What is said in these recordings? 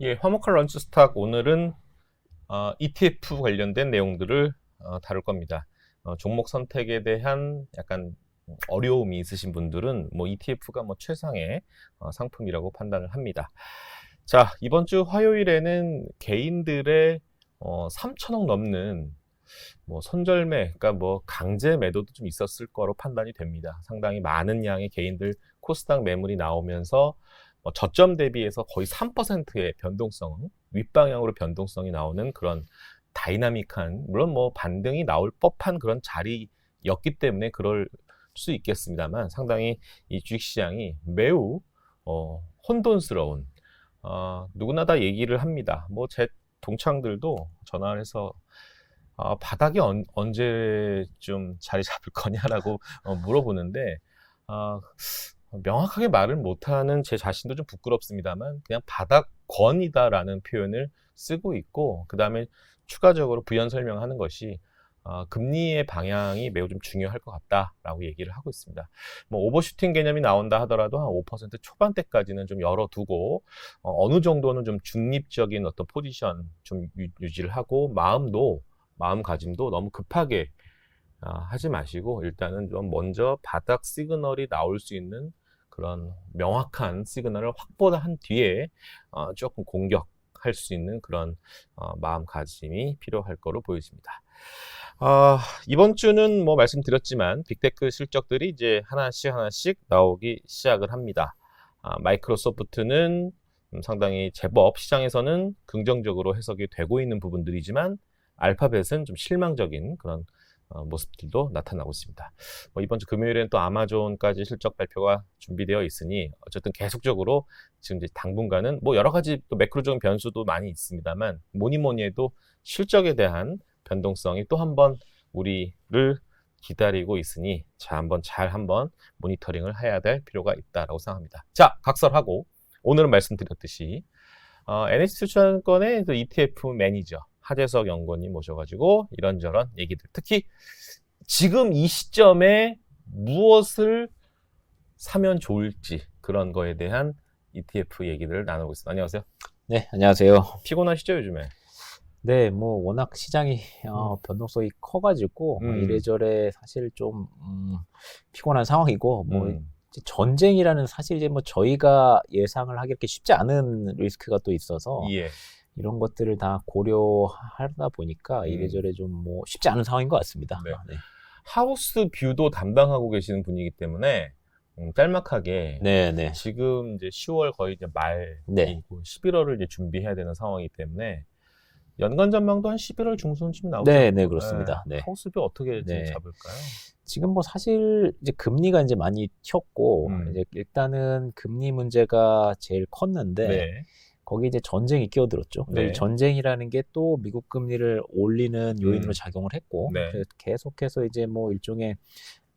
예, 화목한 런치 스탁 오늘은 ETF 관련된 내용들을 다룰 겁니다. 종목 선택에 대한 약간 어려움이 있으신 분들은 뭐 ETF가 뭐 최상의 상품이라고 판단을 합니다. 자, 이번 주 화요일에는 개인들의 3천억 넘는 뭐 손절매, 그러니까 뭐 강제 매도도 좀 있었을 거로 판단이 됩니다. 상당히 많은 양의 개인들 코스닥 매물이 나오면서 저점 대비해서 거의 3%의 변동성, 윗방향으로 변동성이 나오는 그런 다이나믹한, 물론 뭐 반등이 나올 법한 그런 자리였기 때문에 그럴 수 있겠습니다만 상당히 이 주식시장이 매우 혼돈스러운, 누구나 다 얘기를 합니다. 뭐 제 동창들도 전화를 해서 바닥이 언제쯤 자리 잡을 거냐라고 물어보는데, 명확하게 말을 못하는 제 자신도 좀 부끄럽습니다만 그냥 바닥권이다라는 표현을 쓰고 있고, 그 다음에 추가적으로 부연 설명하는 것이 금리의 방향이 매우 좀 중요할 것 같다라고 얘기를 하고 있습니다. 뭐 오버슈팅 개념이 나온다 하더라도 한 5% 초반대까지는 좀 열어두고 어느 정도는 좀 중립적인 어떤 포지션 좀 유지를 하고, 마음가짐도 너무 급하게 하지 마시고 일단은 좀 먼저 바닥 시그널이 나올 수 있는 그런 명확한 시그널을 확보한 뒤에 조금 공격할 수 있는 그런 마음가짐이 필요할 거로 보여집니다. 이번 주는 뭐 말씀드렸지만 빅테크 실적들이 이제 하나씩 나오기 시작을 합니다. 마이크로소프트는 상당히 제법 시장에서는 긍정적으로 해석이 되고 있는 부분들이지만 알파벳은 좀 실망적인 그런 모습들도 나타나고 있습니다. 이번 주 금요일엔 또 아마존까지 실적 발표가 준비되어 있으니 어쨌든 계속적으로 지금 이제 당분간은 뭐 여러 가지 또 매크로적인 변수도 많이 있습니다만 뭐니 해도 실적에 대한 변동성이 또 한번 우리를 기다리고 있으니 한번 모니터링을 해야 될 필요가 있다라고 생각합니다. 자, 각설하고 오늘은 말씀드렸듯이 NH투자증권의 ETF 매니저 하재석 연구원님 모셔가지고 이런저런 얘기들, 특히 지금 이 시점에 무엇을 사면 좋을지 그런 거에 대한 ETF 얘기를 나누고 있습니다. 안녕하세요. 네, 안녕하세요. 피곤하시죠, 요즘에? 네, 뭐 워낙 시장이 변동성이 커가지고 이래저래 사실 좀 피곤한 상황이고, 뭐 이제 전쟁이라는 사실 이제 뭐 저희가 예상을 하기 이렇게 쉽지 않은 리스크가 또 있어서 예. 이런 것들을 다 고려하다 보니까 이래저래 좀 뭐 쉽지 않은 상황인 것 같습니다. 네. 네. 하우스 뷰도 담당하고 계시는 분이기 때문에 짤막하게 네. 지금 이제 10월 거의 이제 말이고 11월을 이제 준비해야 되는 상황이기 때문에 연간 전망도 한 11월 중순쯤 나오지 않나요? 네, 그렇습니다. 네. 하우스뷰 어떻게 네. 잡을까요? 지금 뭐 사실 이제 금리가 이제 많이 튀었고 이제 일단은 금리 문제가 제일 컸는데 네. 거기 이제 전쟁이 끼어들었죠. 네. 이 전쟁이라는 게 또 미국 금리를 올리는 요인으로 작용을 했고, 네. 그래서 계속해서 이제 뭐 일종의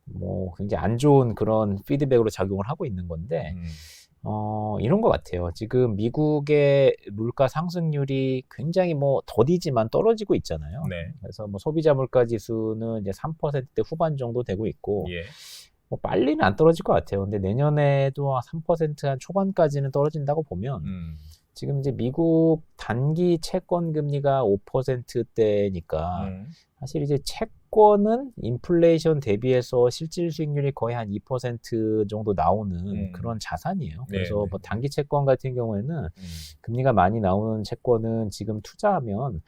뭐 굉장히 안 좋은 그런 피드백으로 작용을 하고 있는 건데, 이런 것 같아요. 지금 미국의 물가 상승률이 굉장히 뭐 더디지만 떨어지고 있잖아요. 네. 그래서 뭐 소비자 물가 지수는 이제 3%대 후반 정도 되고 있고, 예. 뭐 빨리는 안 떨어질 것 같아요. 근데 내년에도 3% 한 초반까지는 떨어진다고 보면, 지금 이제 미국 단기 채권 금리가 5%대니까 사실 이제 채권은 인플레이션 대비해서 실질 수익률이 거의 한 2% 정도 나오는 그런 자산이에요. 그래서 뭐 단기 채권 같은 경우에는 금리가 많이 나오는 채권은 지금 투자하면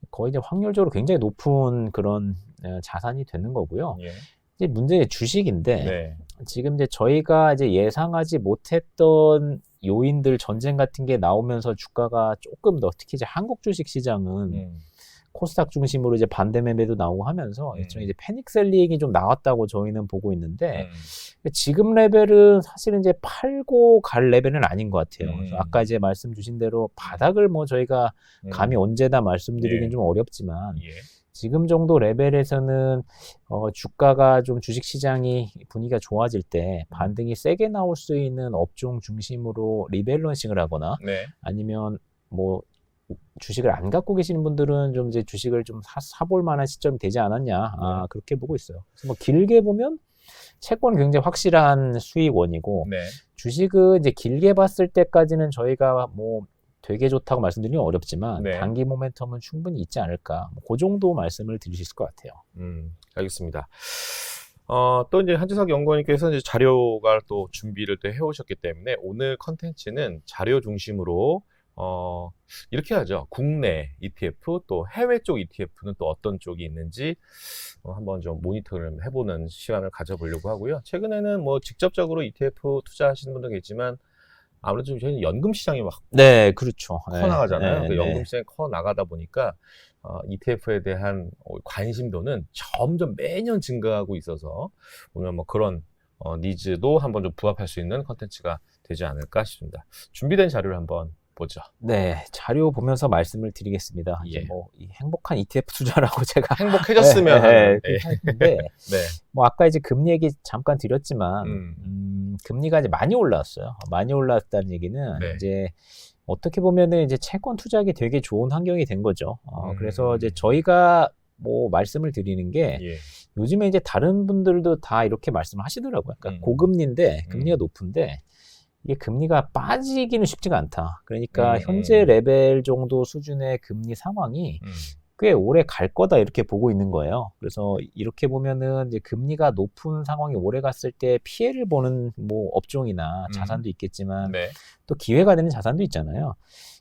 거의 이제 확률적으로 굉장히 높은 그런 자산이 되는 거고요. 예. 이제 문제는 주식인데 네. 지금 이제 저희가 이제 예상하지 못했던 요인들, 전쟁 같은 게 나오면서 주가가 조금 더, 특히 이제 한국 주식 시장은 코스닥 중심으로 이제 반대 매매도 나오고 하면서 일종의 이제 패닉 셀링이 좀 나왔다고 저희는 보고 있는데, 지금 레벨은 사실은 이제 팔고 갈 레벨은 아닌 것 같아요. 그래서 아까 이제 말씀 주신 대로 바닥을 뭐 저희가 감히 언제다 말씀드리긴 좀 어렵지만, 지금 정도 레벨에서는 주가가 좀 주식 시장이 분위기가 좋아질 때 반등이 세게 나올 수 있는 업종 중심으로 리밸런싱을 하거나 아니면 뭐 주식을 안 갖고 계시는 분들은 좀 이제 주식을 좀 사볼 만한 시점이 되지 않았냐, 그렇게 보고 있어요. 그래서 뭐 길게 보면 채권은 굉장히 확실한 수익원이고 주식은 이제 길게 봤을 때까지는 저희가 뭐 되게 좋다고 말씀드리긴 어렵지만 네. 단기 모멘텀은 충분히 있지 않을까. 그 정도 말씀을 드릴 수 있을 것 같아요. 알겠습니다. 또 이제 한지석 연구원님께서 이제 자료가 또 준비를 또 해오셨기 때문에 오늘 컨텐츠는 자료 중심으로 이렇게 하죠. 국내 ETF 또 해외 쪽 ETF는 또 어떤 쪽이 있는지 한번 좀 모니터를 해보는 시간을 가져보려고 하고요. 최근에는 뭐 직접적으로 ETF 투자하시는 분도 계시지만 아무래도 저희는 연금 시장이 막 네, 그렇죠. 커 나가잖아요. 네, 그 네. 연금 시장이 커 나가다 보니까 ETF에 대한 관심도는 점점 매년 증가하고 있어서 오늘 뭐 그런 니즈도 한번 좀 부합할 수 있는 컨텐츠가 되지 않을까 싶습니다. 준비된 자료를 한번 보죠. 네, 자료 보면서 말씀을 드리겠습니다. 예. 뭐 이 행복한 ETF 투자라고 제가 행복해졌으면 하는. 근데 네. 뭐 아까 이제 금리 얘기 잠깐 드렸지만 금리가 이제 많이 올라왔어요. 많이 올라왔다는 얘기는 네. 이제 어떻게 보면은 이제 채권 투자하기 되게 좋은 환경이 된 거죠. 그래서 이제 저희가 뭐 말씀을 드리는 게 예. 요즘에 이제 다른 분들도 다 이렇게 말씀을 하시더라고요. 그러니까 고금리인데 금리가 높은데 이게 금리가 빠지기는 쉽지가 않다. 그러니까 현재 레벨 정도 수준의 금리 상황이 꽤 오래 갈 거다 이렇게 보고 있는 거예요. 그래서 이렇게 보면은 이제 금리가 높은 상황이 오래 갔을 때 피해를 보는 뭐 업종이나 자산도 있겠지만 네. 또 기회가 되는 자산도 있잖아요.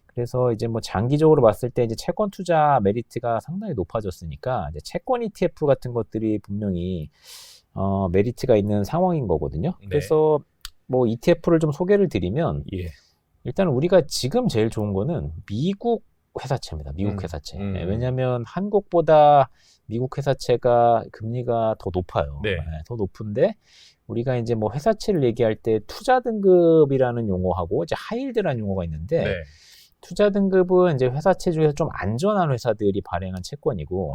그래서 이제 뭐 장기적으로 봤을 때 이제 채권 투자 메리트가 상당히 높아졌으니까 이제 채권 ETF 같은 것들이 분명히 메리트가 있는 상황인 거거든요. 네. 그래서 뭐 ETF를 좀 소개를 드리면 예. 일단 우리가 지금 제일 좋은 거는 미국 회사채입니다. 미국 회사채. 네, 왜냐하면 한국보다 미국 회사채가 금리가 더 높아요. 네. 더 높은데 우리가 이제 뭐 회사채를 얘기할 때 투자 등급이라는 용어하고 이제 하이힐드라는 용어가 있는데 네. 투자 등급은 이제 회사채 중에서 좀 안전한 회사들이 발행한 채권이고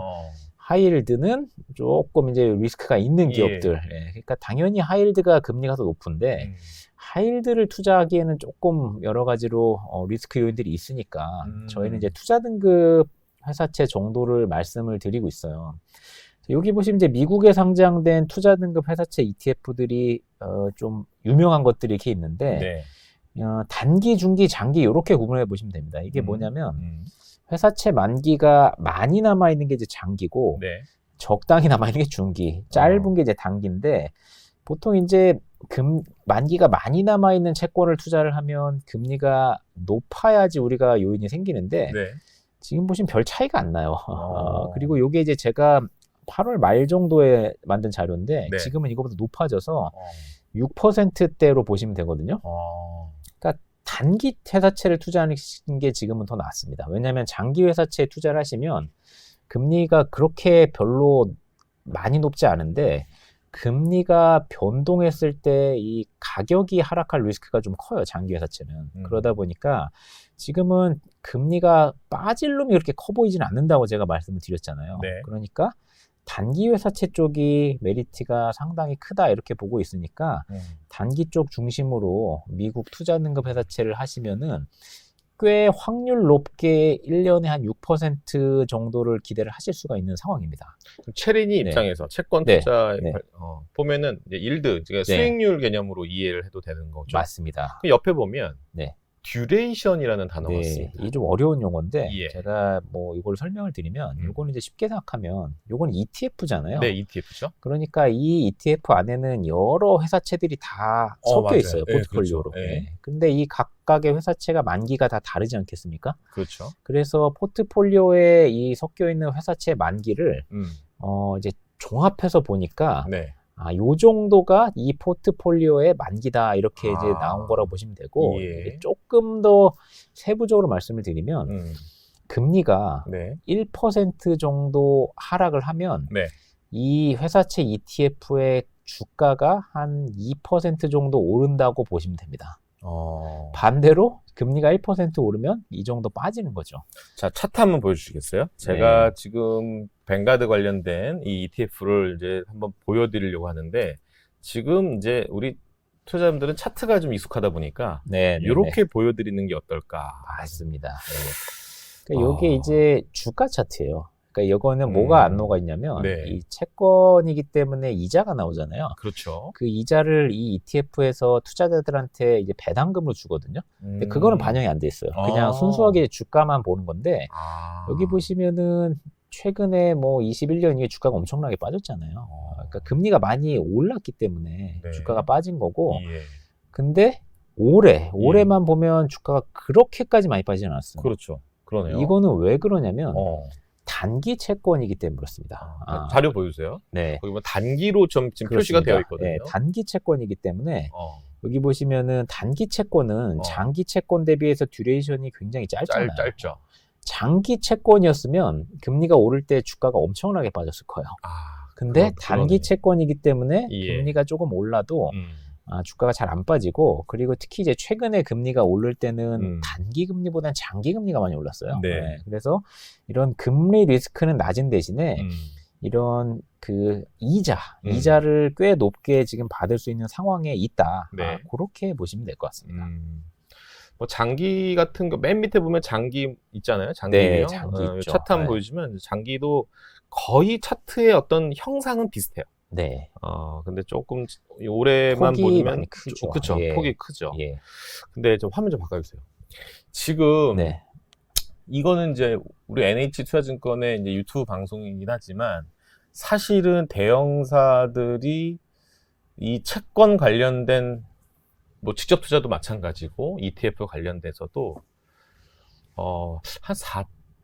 하이힐드는 조금 이제 리스크가 있는 기업들. 예. 그러니까 당연히 하이힐드가 금리가 더 높은데 하이힐드를 투자하기에는 조금 여러 가지로 리스크 요인들이 있으니까 저희는 이제 투자 등급 회사채 정도를 말씀을 드리고 있어요. 여기 보시면 이제 미국에 상장된 투자 등급 회사채 ETF들이 좀 유명한 것들이 이렇게 있는데 네. 단기, 중기, 장기 이렇게 구분해 보시면 됩니다. 이게 뭐냐면 회사채 만기가 많이 남아 있는 게 이제 장기고 네. 적당히 남아 있는 게 중기, 짧은 게 이제 단기인데 보통 이제 만기가 많이 남아 있는 채권을 투자를 하면 금리가 높아야지 우리가 요인이 생기는데 네. 지금 보시면 별 차이가 안 나요. 그리고 이게 이제 제가 8월 말 정도에 만든 자료인데 네. 지금은 이거보다 높아져서 6%대로 보시면 되거든요. 그러니까 단기 회사채를 투자하는 게 지금은 더 낫습니다. 왜냐하면 장기 회사채에 투자를 하시면 금리가 그렇게 별로 많이 높지 않은데 금리가 변동했을 때 이 가격이 하락할 리스크가 좀 커요. 장기 회사채는. 그러다 보니까 지금은 금리가 빠질 놈이 그렇게 커 보이지는 않는다고 제가 말씀을 드렸잖아요. 네. 그러니까 단기 회사채 쪽이 메리트가 상당히 크다 이렇게 보고 있으니까 단기 쪽 중심으로 미국 투자 등급 회사채를 하시면은 꽤 확률 높게 1년에 한 6% 정도를 기대를 하실 수가 있는 상황입니다. 체린이 네. 입장에서 채권 네. 투자 네. 보면은 이제 일드, 그러니까 수익률 개념으로 이해를 해도 되는 거죠. 맞습니다. 그 옆에 보면 네. 듀레이션이라는 단어가 네, 있습니다. 이게 좀 어려운 용어인데 예. 제가 뭐 이걸 설명을 드리면 요거는 이제 쉽게 생각하면 요거는 ETF잖아요. 네, ETF죠. 그러니까 이 ETF 안에는 여러 회사채들이 다 섞여 맞아요. 있어요. 네, 포트폴리오로. 그렇죠. 네. 근데 이 각각의 회사채가 만기가 다 다르지 않겠습니까? 그렇죠. 그래서 포트폴리오에 이 섞여 있는 회사채 만기를 이제 종합해서 보니까 네. 요 정도가 이 포트폴리오의 만기다 이렇게 이제 나온 거라고 보시면 되고 예. 이게 조금 더 세부적으로 말씀을 드리면 금리가 네. 1% 정도 하락을 하면 네. 이 회사채 ETF의 주가가 한 2% 정도 오른다고 보시면 됩니다. 반대로 금리가 1% 오르면 이 정도 빠지는 거죠. 자, 차트 한번 보여주시겠어요? 제가 지금 뱅가드 관련된 이 ETF를 이제 한번 보여드리려고 하는데 지금 이제 우리 투자자분들은 차트가 좀 익숙하다 보니까 이렇게 보여드리는 게 어떨까? 맞습니다. 그러니까 이게 이제 주가 차트예요. 그러니까 이거는 뭐가 안 녹아 있냐면 네. 이 채권이기 때문에 이자가 나오잖아요. 그렇죠. 그 이자를 이 ETF에서 투자자들한테 이제 배당금으로 주거든요. 근데 그거는 반영이 안 돼 있어요. 그냥 순수하게 주가만 보는 건데 여기 보시면은 최근에 뭐 21년 이후에 주가가 엄청나게 빠졌잖아요. 그러니까 금리가 많이 올랐기 때문에 네. 주가가 빠진 거고. 예. 근데 올해만 보면 주가가 그렇게까지 많이 빠지진 않았어요. 그렇죠. 그러네요. 이거는 왜 그러냐면 단기 채권이기 때문에 그렇습니다. 자료 보여주세요. 네. 거기 뭐 단기로 좀 지금 그렇습니다. 표시가 되어 있거든요. 네, 단기 채권이기 때문에 여기 보시면은 단기 채권은 어. 장기 채권 대비해서 듀레이션이 굉장히 짧잖아요. 짧죠. 장기 채권이었으면 금리가 오를 때 주가가 엄청나게 빠졌을 거예요. 근데 단기 채권이기 때문에 예. 금리가 조금 올라도 주가가 잘 안 빠지고, 그리고 특히 이제 최근에 금리가 오를 때는 단기 금리보다는 장기 금리가 많이 올랐어요. 네. 네, 그래서 이런 금리 리스크는 낮은 대신에 이런 그 이자를 꽤 높게 지금 받을 수 있는 상황에 있다. 네. 그렇게 보시면 될 것 같습니다. 뭐 장기 같은 거 맨 밑에 보면 장기 있잖아요. 네, 장기요. 장기 있죠. 차트 한번 보여주면 장기도 거의 차트의 어떤 형상은 비슷해요. 네. 근데 조금 올해만 폭이 보면 많이 크죠. 그렇죠. 예. 폭이 크죠. 예. 근데 좀 화면 좀 바꿔주세요. 지금 네. 이거는 이제 우리 NH투자증권의 이제 유튜브 방송이긴 하지만 사실은 대형사들이 이 채권 관련된 뭐 직접 투자도 마찬가지고 ETF 관련돼서도 한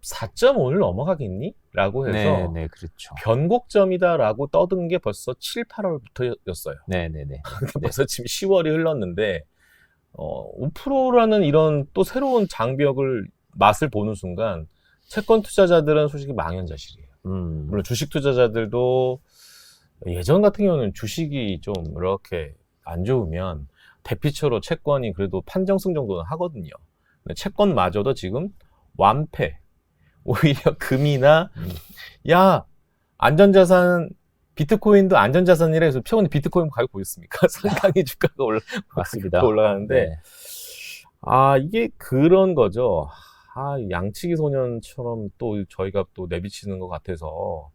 4.5를 넘어가겠니? 라고 해서 네, 그렇죠. 변곡점이다라고 떠든 게 벌써 7, 8월부터였어요. 네. 벌써 지금 10월이 흘렀는데 5%라는 이런 또 새로운 장벽을 맛을 보는 순간 채권 투자자들은 솔직히 망연자실이에요. 물론 주식 투자자들도 예전 같은 경우는 주식이 좀 이렇게 안 좋으면 대피처로 채권이 그래도 판정승 정도는 하거든요. 근데 채권마저도 지금 완패. 오히려 금이나 야 안전자산 비트코인도 안전자산이라 해서 최근에 비트코인 가격 보셨습니까? 상당히 주가가 맞습니다. 올라가는데 네. 이게 그런 거죠. 양치기 소년처럼 또 저희가 또 내비치는 것 같아서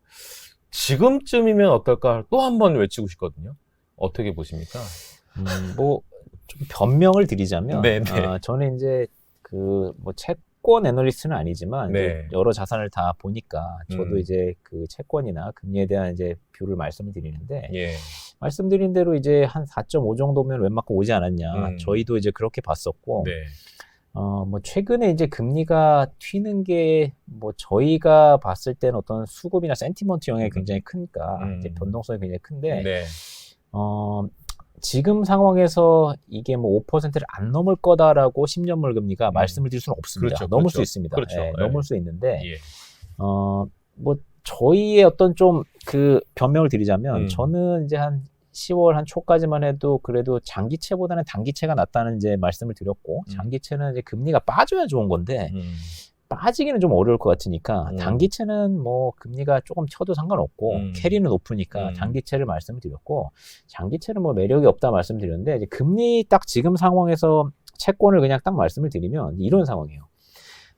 지금쯤이면 어떨까 또 한 번 외치고 싶거든요. 어떻게 보십니까? 뭐 좀 변명을 드리자면 저는 이제 그 뭐 채권 애널리스트는 아니지만 이제 여러 자산을 다 보니까 저도 이제 그 채권이나 금리에 대한 이제 뷰를 말씀을 드리는데 말씀드린 대로 이제 한 4.5 정도면 웬만큼 오지 않았냐. 저희도 이제 그렇게 봤었고 뭐 최근에 이제 금리가 튀는 게 뭐 저희가 봤을 때는 어떤 수급이나 센티먼트 영향이 굉장히 크니까 이제 변동성이 굉장히 큰데 지금 상황에서 이게 뭐 5%를 안 넘을 거다라고 10년물 금리가 말씀을 드릴 수는 없습니다. 그렇죠, 넘을 수 있습니다. 그렇죠. 넘을 수 있는데 뭐 저희의 어떤 좀 그 변명을 드리자면 저는 이제 한 10월 한 초까지만 해도 그래도 장기채보다는 단기채가 낫다는 이제 말씀을 드렸고 장기채는 이제 금리가 빠져야 좋은 건데 빠지기는 좀 어려울 것 같으니까 단기채는 뭐 금리가 조금 튀어도 상관없고 캐리는 높으니까 단기채를 말씀을 드렸고 장기채는 뭐 매력이 없다 말씀드렸는데 이제 금리 딱 지금 상황에서 채권을 그냥 딱 말씀을 드리면 이런 상황이에요.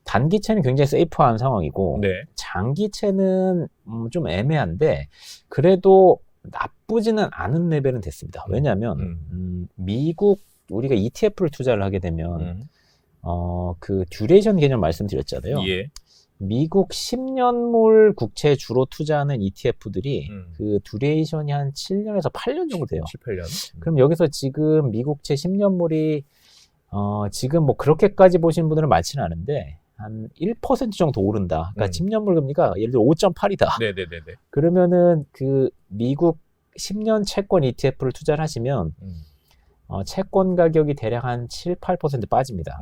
단기채는 굉장히 세이프한 상황이고 장기채는 좀 애매한데 그래도 나쁘지는 않은 레벨은 됐습니다. 왜냐하면 미국 우리가 ETF를 투자를 하게 되면 그 듀레이션 개념 말씀드렸잖아요. 미국 10년물 국채 주로 투자하는 ETF들이 그 듀레이션이 한 7년에서 8년 정도 돼요. 7, 8년. 그럼 여기서 지금 미국채 10년물이 지금 뭐 그렇게까지 보시는 분들은 많지는 않은데 한 1% 정도 오른다. 그러니까 10년물 금리가 예를 들어 5.8이다. 네네네네. 그러면은 그 미국 10년 채권 ETF를 투자를 하시면 채권 가격이 대략 한 7, 8% 빠집니다.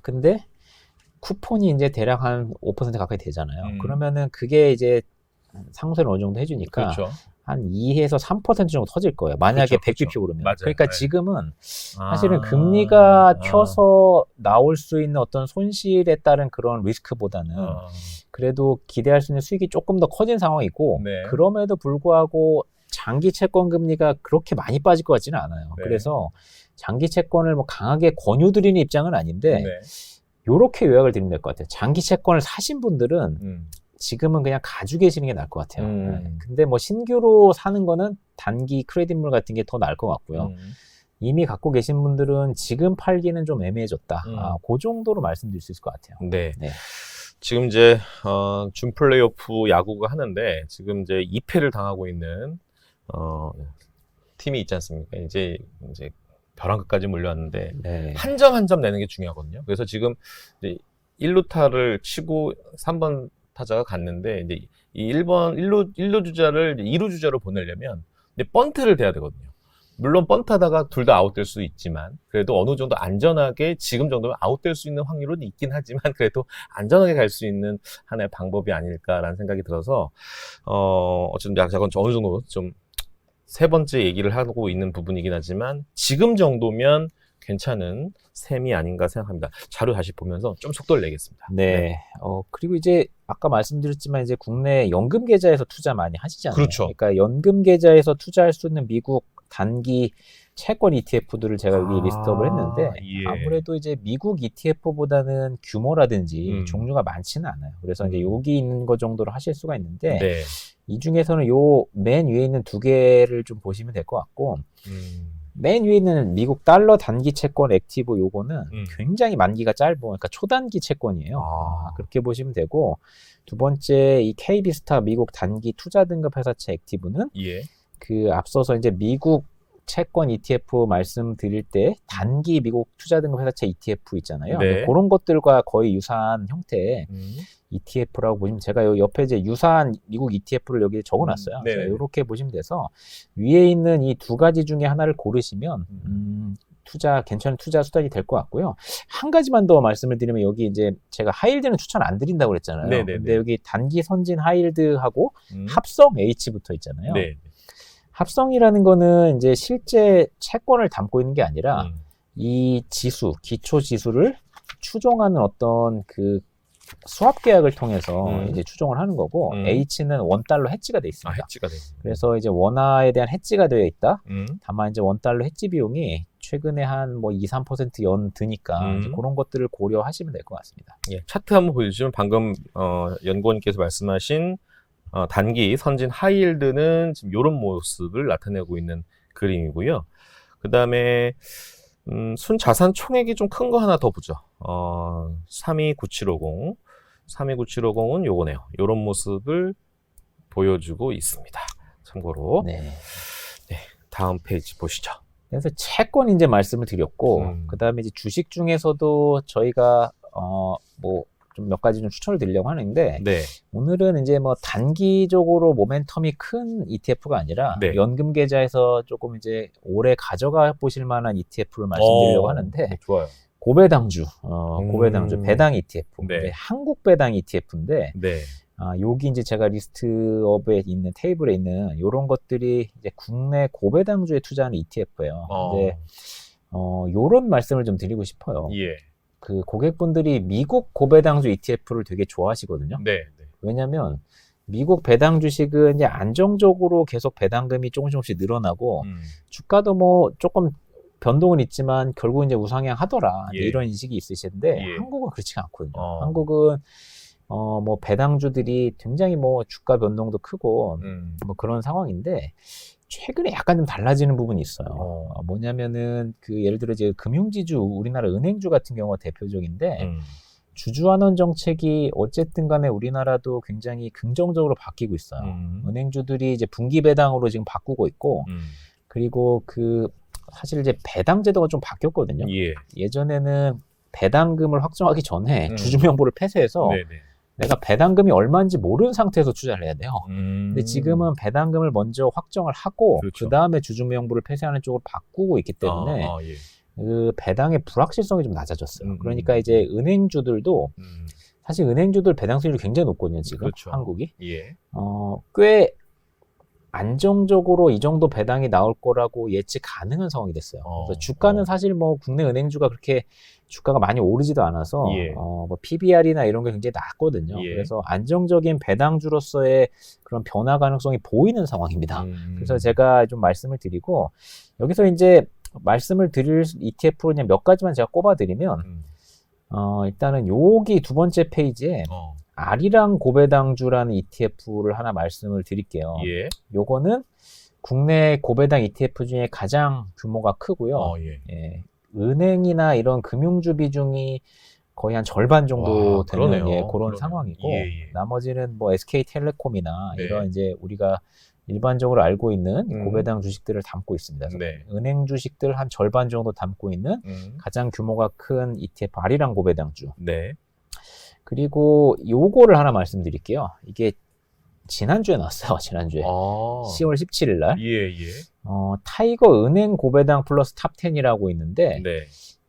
근데 쿠폰이 이제 대략 한 5% 가까이 되잖아요. 그러면은 그게 이제 상쇄를 어느 정도 해주니까 한 2에서 3% 정도 터질 거예요. 만약에 100bp 오르면. 맞아요. 그러니까 지금은 사실은 금리가 튀어서 나올 수 있는 어떤 손실에 따른 그런 리스크보다는 그래도 기대할 수 있는 수익이 조금 더 커진 상황이고 그럼에도 불구하고 장기 채권 금리가 그렇게 많이 빠질 것 같지는 않아요. 그래서 장기 채권을 뭐 강하게 권유드리는 입장은 아닌데 요렇게 요약을 드리면 될 것 같아요. 장기 채권을 사신 분들은 지금은 그냥 가지고 계시는 게 나을 것 같아요. 네. 근데 뭐 신규로 사는 거는 단기 크레딧물 같은 게 더 나을 것 같고요. 이미 갖고 계신 분들은 지금 팔기는 좀 애매해졌다. 그 정도로 말씀드릴 수 있을 것 같아요. 네. 네. 지금 이제 준 플레이오프 야구가 하는데 지금 이제 2패를 당하고 있는 팀이 있지 않습니까? 이제 벼랑 끝까지 몰려왔는데 네. 한 점 한 점 내는 게 중요하거든요. 그래서 지금 이제 1루타를 치고 3번 타자가 갔는데 이제 이 1루 주자를 2루 주자로 보내려면 이제 번트를 대야 되거든요. 물론 번트하다가 둘 다 아웃될 수 있지만 그래도 어느 정도 안전하게 지금 정도면 아웃될 수 있는 확률은 있긴 하지만 그래도 안전하게 갈 수 있는 하나의 방법이 아닐까라는 생각이 들어서 어쨌든 약간 어느 정도 좀 세 번째 얘기를 하고 있는 부분이긴 하지만 지금 정도면 괜찮은 셈이 아닌가 생각합니다. 자료 다시 보면서 좀 속도를 내겠습니다. 네. 그리고 이제 아까 말씀드렸지만 이제 국내 연금 계좌에서 투자 많이 하시잖아요. 그렇죠. 그러니까 연금 계좌에서 투자할 수 있는 미국 단기 채권 ETF들을 제가 여기 리스트업을 했는데 예. 아무래도 이제 미국 ETF보다는 규모라든지 종류가 많지는 않아요. 그래서 이제 여기 있는 거 정도로 하실 수가 있는데 네. 이 중에서는 요 맨 위에 있는 두 개를 좀 보시면 될 것 같고 맨 위에 있는 미국 달러 단기 채권 액티브 요거는 굉장히 만기가 짧은 그러니까 초단기 채권이에요. 그렇게 보시면 되고 두 번째 이 KB스타 미국 단기 투자 등급 회사채 액티브는 예. 그 앞서서 이제 미국 채권 ETF 말씀드릴 때 단기 미국 투자 등급 회사채 ETF 있잖아요. 네. 그런 것들과 거의 유사한 형태의 ETF라고 보시면 제가 여기 옆에 이제 유사한 미국 ETF를 여기 적어놨어요. 이렇게 보시면 돼서 위에 있는 이 두 가지 중에 하나를 고르시면 괜찮은 투자 수단이 될 것 같고요. 한 가지만 더 말씀을 드리면 여기 이제 제가 하이힐드는 추천 안 드린다고 그랬잖아요. 네네네. 근데 여기 단기 선진 하이힐드하고 합성 H 붙어 있잖아요. 네. 합성이라는 거는 이제 실제 채권을 담고 있는 게 아니라 이 지수, 기초 지수를 추종하는 어떤 그 수합 계약을 통해서 이제 추종을 하는 거고 H는 원달러 해지가 돼 있습니다. 해지가 돼 있습니다. 그래서 이제 원화에 대한 해지가 되어 있다. 다만 이제 원달러 해지 비용이 최근에 한 뭐 2, 3% 연 드니까 이제 그런 것들을 고려하시면 될 것 같습니다. 예, 차트 한번 보여주시면 방금 연구원님께서 말씀하신 단기 선진 하이힐드는 지금 이런 모습을 나타내고 있는 그림이고요. 그 다음에 순자산 총액이 좀 큰 거 하나 더 보죠. 329750. 329750은 요거네요. 이런 모습을 보여주고 있습니다. 참고로. 네. 네, 다음 페이지 보시죠. 그래서 채권 이제 말씀을 드렸고, 그 다음에 이제 주식 중에서도 저희가 뭐 좀 몇 가지 좀 추천을 드리려고 하는데, 네. 오늘은 이제 뭐 단기적으로 모멘텀이 큰 ETF가 아니라 네. 연금 계좌에서 조금 이제 오래 가져가 보실 만한 ETF를 말씀드리려고 하는데, 좋아요. 고배당주, 고배당주 배당 ETF, 네. 한국 배당 ETF인데, 네. 여기 이제 제가 리스트업에 있는 테이블에 있는 이런 것들이 이제 국내 고배당주에 투자하는 ETF예요. 근데 요런 말씀을 좀 드리고 싶어요. 예. 그 고객분들이 미국 고배당주 ETF를 되게 좋아하시거든요. 네. 왜냐면 미국 배당 주식은 이제 안정적으로 계속 배당금이 조금씩 늘어나고 주가도 뭐 조금 변동은 있지만 결국 이제 우상향 하더라. 예. 이런 인식이 있으신데 예. 한국은 그렇지가 않거든요. 한국은 뭐 배당주들이 굉장히 뭐 주가 변동도 크고 뭐 그런 상황인데 최근에 약간 좀 달라지는 부분이 있어요. 뭐냐면은 그 예를 들어 이제 금융지주 우리나라 은행주 같은 경우가 대표적인데 주주환원 정책이 어쨌든 간에 우리나라도 굉장히 긍정적으로 바뀌고 있어요. 은행주들이 이제 분기 배당으로 지금 바꾸고 있고 그리고 그 사실 이제 배당 제도가 좀 바뀌었거든요. 예. 예전에는 배당금을 확정하기 전에 주주명부를 폐쇄해서 네네. 내가 배당금이 얼마인지 모르는 상태에서 투자를 해야 돼요. 근데 지금은 배당금을 먼저 확정을 하고 그렇죠. 그 다음에 주주명부를 폐쇄하는 쪽으로 바꾸고 있기 때문에 예. 그 배당의 불확실성이 좀 낮아졌어요. 그러니까 이제 은행주들도 사실 은행주들 배당 수익률이 굉장히 높거든요. 지금 그렇죠. 한국이 예. 꽤 안정적으로 이 정도 배당이 나올 거라고 예측 가능한 상황이 됐어요. 그래서 주가는 사실 뭐 국내 은행주가 그렇게 주가가 많이 오르지도 않아서 예. 뭐 PBR이나 이런 게 굉장히 낮거든요. 예. 그래서 안정적인 배당주로서의 그런 변화 가능성이 보이는 상황입니다. 그래서 제가 좀 말씀을 드리고 여기서 이제 말씀을 드릴 ETF로 그냥 몇 가지만 제가 꼽아드리면 일단은 여기 두 번째 페이지에 아리랑 고배당주라는 ETF를 하나 말씀을 드릴게요. 예. 요거는 국내 고배당 ETF 중에 가장 규모가 크고요. 예. 예, 은행이나 이런 금융주 비중이 거의 한 절반 정도 와, 되는 그러네요. 그런 그러네요. 상황이고, 예, 예. 나머지는 뭐 SK텔레콤이나 네. 이런 이제 우리가 일반적으로 알고 있는 음. 고배당 주식들을 담고 있습니다. 그래서 네. 은행 주식들 한 절반 정도 담고 있는 가장 규모가 큰 ETF 아리랑 고배당주. 네. 그리고 요거를 하나 말씀드릴게요. 이게 지난주에 나왔어요. 지난주에. 10월 17일 날. 예, 예. 타이거 은행 고배당 플러스 탑 10이라고 있는데, 네.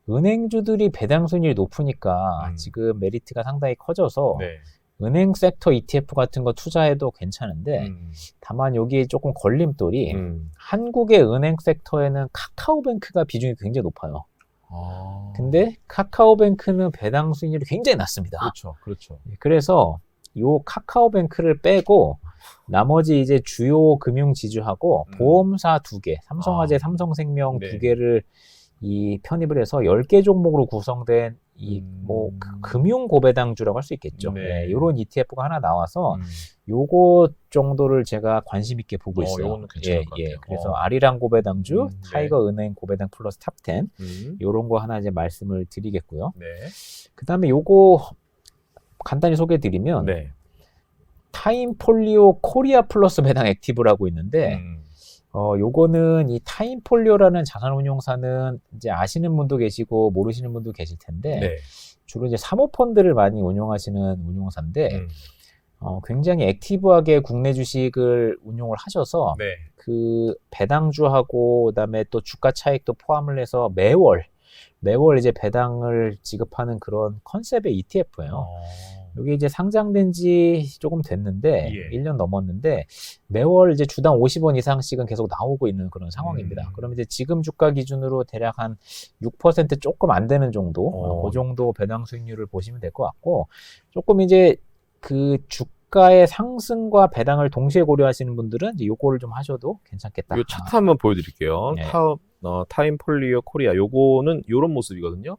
은행주들이 배당 수익률이 높으니까 지금 메리트가 상당히 커져서 네. 은행 섹터 ETF 같은 거 투자해도 괜찮은데, 다만 여기에 조금 걸림돌이 한국의 은행 섹터에는 카카오뱅크가 비중이 굉장히 높아요. 근데 카카오뱅크는 배당 수익률이 굉장히 낮습니다. 그렇죠. 그렇죠. 그래서 요 카카오뱅크를 빼고 나머지 이제 주요 금융 지주하고 보험사 2개, 삼성화재, 삼성생명 네. 2개를 이 편입을 해서 10개 종목으로 구성된 이 뭐 금융 고배당주라고 할 수 있겠죠. 네. 네, 요런 ETF가 하나 나와서 요거 정도를 제가 관심 있게 보고 있어요. 요거는 괜찮을 것 같아요. 그래서 아리랑 고배당주, 네. 타이거 은행 고배당 플러스 탑 10, 요런 거 하나 이제 말씀을 드리겠고요. 네. 그다음에 요거 간단히 소개해 드리면 네. 타임폴리오 코리아 플러스 배당 액티브라고 있는데 요거는 이 타임폴리오라는 자산운용사는 이제 아시는 분도 계시고 모르시는 분도 계실 텐데 네. 주로 이제 사모펀드를 많이 운용하시는 운용사인데 굉장히 액티브하게 국내 주식을 운용을 하셔서 네. 그 배당주하고 그다음에 또 주가 차익도 포함을 해서 매월 이제 배당을 지급하는 그런 컨셉의 ETF예요. 여기 이제 상장된 지 조금 됐는데, 예. 1년 넘었는데, 매월 이제 주당 50원 이상씩은 계속 나오고 있는 그런 상황입니다. 그럼 이제 지금 주가 기준으로 대략 한 6% 조금 안 되는 정도, 그 정도 배당 수익률을 보시면 될 것 같고, 조금 이제 그 주가의 상승과 배당을 동시에 고려하시는 분들은 이제 요거를 좀 하셔도 괜찮겠다. 이 차트 한번 보여드릴게요. 네. 타임폴리오 코리아. 요거는 요런 모습이거든요.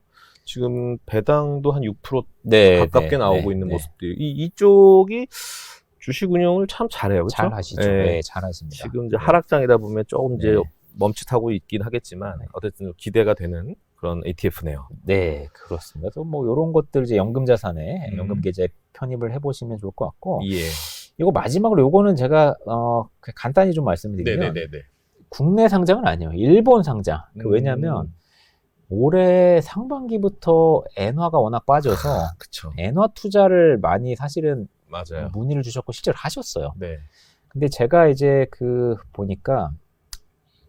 지금 배당도 한 6% 네, 가깝게 네, 나오고 네, 있는 네. 모습들이 이쪽이 주식 운용을 참 잘해요. 그렇죠? 잘 하시죠. 네. 네, 잘 하십니다. 지금 이제 네. 하락장이다 보면 조금 이제 네. 멈칫하고 있긴 하겠지만 어쨌든 기대가 되는 그런 ETF네요. 네, 그렇습니다. 또 뭐 이런 것들 이제 연금 자산에 연금 음. 계좌에 편입을 해보시면 좋을 것 같고, 예. 이거 마지막으로 요거는 제가 간단히 좀 말씀드리면 네네네네. 국내 상장은 아니에요. 일본 상장. 왜냐하면 올해 상반기부터 엔화가 워낙 빠져서 그쵸. 엔화 투자를 많이 사실은 맞아요. 문의를 주셨고 실제로 하셨어요. 네. 근데 제가 이제 그 보니까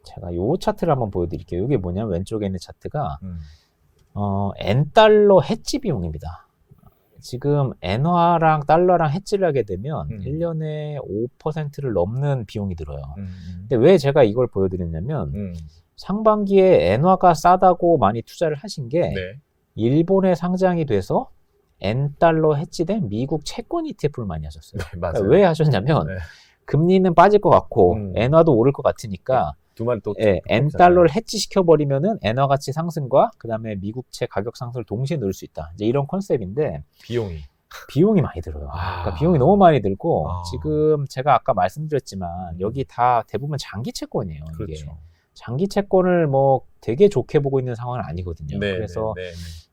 제가 요 차트를 한번 보여드릴게요. 이게 뭐냐면 왼쪽에 있는 차트가 엔달러 해지 비용입니다. 지금 엔화랑 달러랑 해지를 하게 되면 1년에 5%를 넘는 비용이 들어요. 근데 왜 제가 이걸 보여드렸냐면 상반기에 엔화가 싸다고 많이 투자를 하신 게 네. 일본에 상장이 돼서 엔달러 해지된 미국 채권 ETF를 많이 하셨어요. 네, 맞아요. 그러니까 왜 하셨냐면 네. 금리는 빠질 것 같고 엔화도 오를 것 같으니까 두 마리 또 엔달러를 해지시켜 버리면은 엔화 가치 상승과 그다음에 미국채 가격 상승을 동시에 넣을 수 있다. 이제 이런 컨셉인데 비용이 많이 들어요. 그러니까 비용이 너무 많이 들고 지금 제가 아까 말씀드렸지만 여기 다 대부분 장기 채권이에요. 이게. 그렇죠. 장기 채권을 뭐 되게 좋게 보고 있는 상황은 아니거든요. 네, 그래서 네, 네.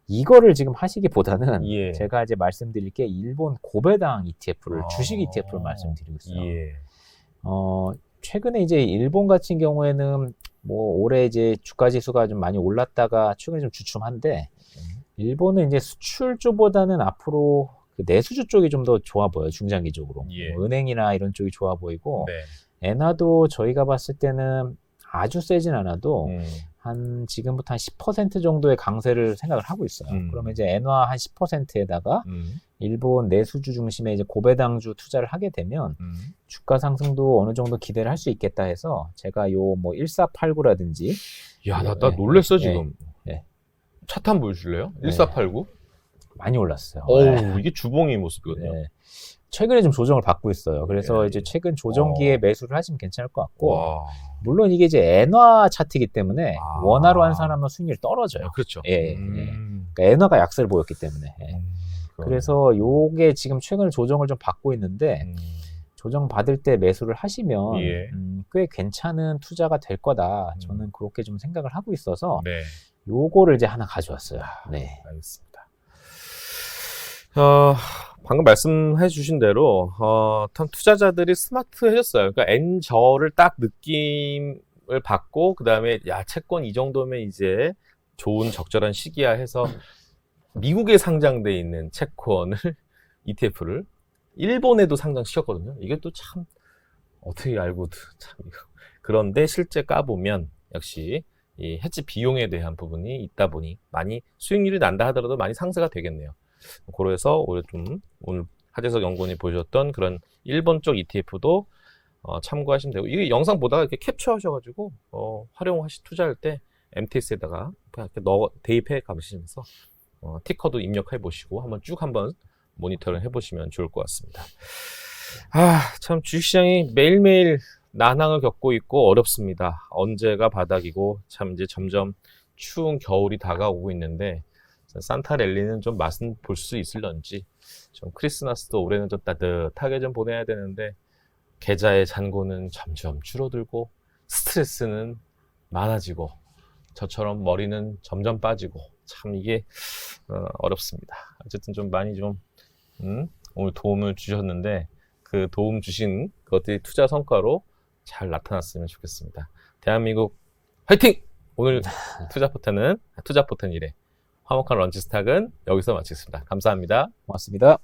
이거를 지금 하시기보다는 예. 제가 이제 말씀드릴 게 일본 고배당 ETF를 주식 ETF를 말씀드리고 있어요. 예. 최근에 이제 일본 같은 경우에는 뭐 올해 이제 주가 지수가 좀 많이 올랐다가 최근에 좀 주춤한데 일본은 이제 수출주보다는 앞으로 그 내수주 쪽이 좀 더 좋아 보여요. 중장기적으로. 예. 뭐 은행이나 이런 쪽이 좋아 보이고 네. 엔화도 저희가 봤을 때는 아주 세진 않아도 한 지금부터 한 10% 정도의 강세를 생각을 하고 있어요. 그러면 이제 엔화 한 10%에다가 일본 내수주 중심의 이제 고배당주 투자를 하게 되면 주가 상승도 어느 정도 기대를 할 수 있겠다 해서 제가 요 뭐 1489라든지 야, 나 놀랬어 지금. 예. 차트 한번 보여줄래요? 네. 1489. 많이 올랐어요. 어우, 이게 주봉의 모습이거든요. 네. 최근에 좀 조정을 받고 있어요. 그래서 예. 이제 최근 조정기에 매수를 하시면 괜찮을 것 같고, 와. 물론 이게 이제 엔화 차트이기 때문에 원화로 환산하면 수익률이 떨어져요. 그렇죠. 예. 그러니까 엔화가 약세를 보였기 때문에. 그래서 요게 지금 최근 조정을 좀 받고 있는데 조정 받을 때 매수를 하시면 예. 꽤 괜찮은 투자가 될 거다. 음. 저는 그렇게 좀 생각을 하고 있어서 네. 요거를 이제 하나 가져왔어요. 네. 알겠습니다. 방금 말씀해 주신 대로, 참 투자자들이 스마트해졌어요. 그러니까 엔저를 딱 느낌을 받고, 그 다음에, 야, 채권 이 정도면 이제 좋은 적절한 시기야 해서 미국에 상장돼 있는 채권을, ETF를 일본에도 상장시켰거든요. 이게 또 참, 어떻게 알고, 참, 이거. 그런데 실제 까보면, 역시, 이 해지 비용에 대한 부분이 있다 보니 많이 수익률이 난다 하더라도 많이 상쇄가 되겠네요. 그래서 오늘 하재석 연구원이 보셨던 그런 일본 쪽 ETF도 참고하시면 되고, 이게 영상 보다가 이렇게 캡처하셔가지고 투자할 때 MTS에다가 그냥 이렇게 대입해 가시면서 티커도 입력해 보시고 한번 모니터를 해보시면 좋을 것 같습니다. 참 주식시장이 매일매일 난항을 겪고 있고 어렵습니다. 언제가 바닥이고 참 이제 점점 추운 겨울이 다가오고 있는데 산타랠리는 좀 맛은 볼 수 있을런지 좀 크리스마스도 올해는 좀 따뜻하게 좀 보내야 되는데 계좌의 잔고는 점점 줄어들고 스트레스는 많아지고 저처럼 머리는 점점 빠지고 참 이게 어렵습니다. 어쨌든 좀 많이 좀 오늘 도움을 주셨는데 그 도움 주신 것들이 투자 성과로 잘 나타났으면 좋겠습니다. 대한민국 화이팅! 오늘 투자 포텐 1의 화목한 런치스탁은 여기서 마치겠습니다. 감사합니다. 고맙습니다.